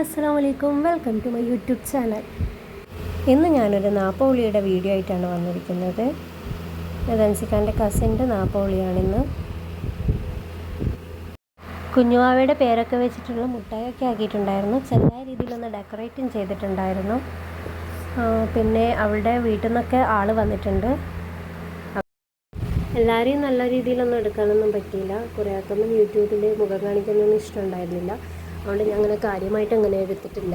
അസ്സലാമു അലൈക്കും, welcome to my YouTube channel. ഇന്ന് ഞാനൊരു നാപ്പോളിയുടെ വീഡിയോ ആയിട്ടാണ് വന്നിരിക്കുന്നത്. ദൻസിക്കാൻ്റെ കസിൻ്റെ നാപ്പോളിയാണിന്ന്. കുഞ്ഞുവാവയുടെ പേരൊക്കെ വെച്ചിട്ടുള്ള മുട്ടായൊക്കെ ആക്കിയിട്ടുണ്ടായിരുന്നു. ചെറിയ രീതിയിലൊന്ന് ഡെക്കറേറ്റും ചെയ്തിട്ടുണ്ടായിരുന്നു. പിന്നെ അവളുടെ വീട്ടിൽ നിന്നൊക്കെ ആൾ വന്നിട്ടുണ്ട്. എല്ലാവരെയും നല്ല രീതിയിലൊന്നും എടുക്കാനൊന്നും പറ്റിയില്ല. കുറേ ആൾക്കൊന്നും യൂട്യൂബിൽ മുഖം കാണിക്കാനൊന്നും ഇഷ്ടമുണ്ടായിരുന്നില്ല. അതുകൊണ്ട് ഞാൻ അങ്ങനെ കാര്യമായിട്ട് അങ്ങനെ എടുത്തിട്ടില്ല.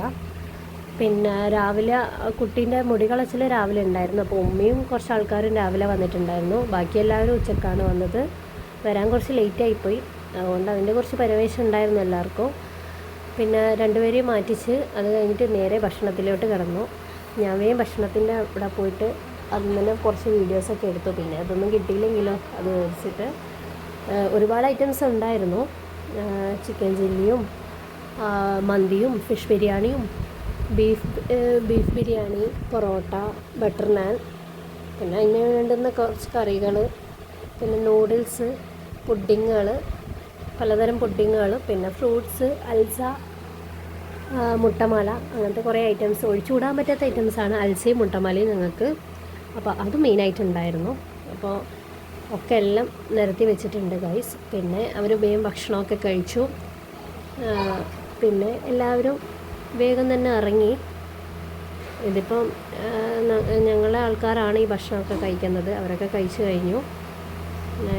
പിന്നെ രാവിലെ കുട്ടീൻ്റെ മുടി കളച്ചിൽ രാവിലെ ഉണ്ടായിരുന്നു. അപ്പോൾ ഉമ്മയും കുറച്ച് ആൾക്കാരും രാവിലെ വന്നിട്ടുണ്ടായിരുന്നു. ബാക്കി എല്ലാവരും ഉച്ചക്കാണ് വന്നത്. വരാൻ കുറച്ച് ലേറ്റായിപ്പോയി. അതുകൊണ്ട് അതിൻ്റെ കുറച്ച് പരവേശം ഉണ്ടായിരുന്നു എല്ലാവർക്കും. പിന്നെ രണ്ടുപേരെയും മാറ്റിച്ച് അത് കഴിഞ്ഞിട്ട് നേരെ ഭക്ഷണത്തിലോട്ട് കിടന്നു. ഞാൻ വേഗം ഭക്ഷണത്തിൻ്റെ അവിടെ പോയിട്ട് അതിൽ തന്നെ കുറച്ച് വീഡിയോസൊക്കെ എടുത്തു. പിന്നെ അതൊന്നും കിട്ടിയില്ലെങ്കിലോ അത് മേടിച്ചിട്ട് ഒരുപാട് ഐറ്റംസ് ഉണ്ടായിരുന്നു. ചിക്കൻ ചില്ലിയും മന്തിയും ഫിഷ് ബിരിയാണിയും ബീഫ് ബിരിയാണി, പൊറോട്ട, ബട്ടർ നാൻ, പിന്നെ അതിന് വേണ്ടുന്ന കുറച്ച് കറികൾ, പിന്നെ നൂഡിൽസ്, പുഡിങ്ങുകൾ, പലതരം പുഡിങ്ങുകൾ, പിന്നെ ഫ്രൂട്ട്സ്, അൽസ, മുട്ടമാല, അങ്ങനത്തെ കുറേ ഐറ്റംസ്. ഒഴിച്ചുകൂടാൻ പറ്റാത്ത ഐറ്റംസാണ് അൽസയും മുട്ടമാലയും ഞങ്ങൾക്ക്. അപ്പോൾ അത് മെയിനായിട്ടുണ്ടായിരുന്നു. അപ്പോൾ ഒക്കെ എല്ലാം നിരത്തി വെച്ചിട്ടുണ്ട് ഗൈസ്. പിന്നെ അവർ വേഗം ഭക്ഷണമൊക്കെ കഴിച്ചു. പിന്നെ എല്ലാവരും വേഗം തന്നെ ഇറങ്ങി. ഇതിപ്പം ഞങ്ങളെ ആൾക്കാരാണ് ഈ ഭക്ഷണമൊക്കെ കഴിക്കുന്നത്. അവരൊക്കെ കഴിച്ചു കഴിഞ്ഞു.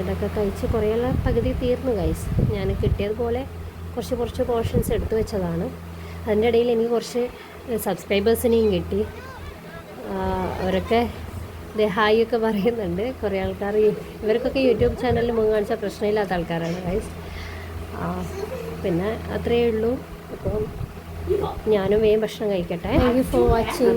ഇതൊക്കെ കഴിച്ച് കുറേയെല്ലാം പകുതി തീർന്നു ഗൈസ്. ഞാൻ കിട്ടിയതുപോലെ കുറച്ച് പോർഷൻസ് എടുത്തു വെച്ചതാണ്. അതിൻ്റെ ഇടയിൽ എനിക്ക് കുറച്ച് സബ്സ്ക്രൈബേഴ്സിനെയും കിട്ടി. അവരൊക്കെ ഹായ് ഒക്കെ പറയുന്നുണ്ട്. കുറേ ആൾക്കാർ ഇവർക്കൊക്കെ യൂട്യൂബ് ചാനലിൽ മുഖം കാണിച്ചാൽ പ്രശ്നമില്ലാത്ത ആൾക്കാരാണ് ഗൈസ്. പിന്നെ അത്രയേ ഉള്ളൂ. അപ്പോൾ ഞാനും വേഗം ഭക്ഷണം കഴിക്കട്ടെ. Thank you for watching.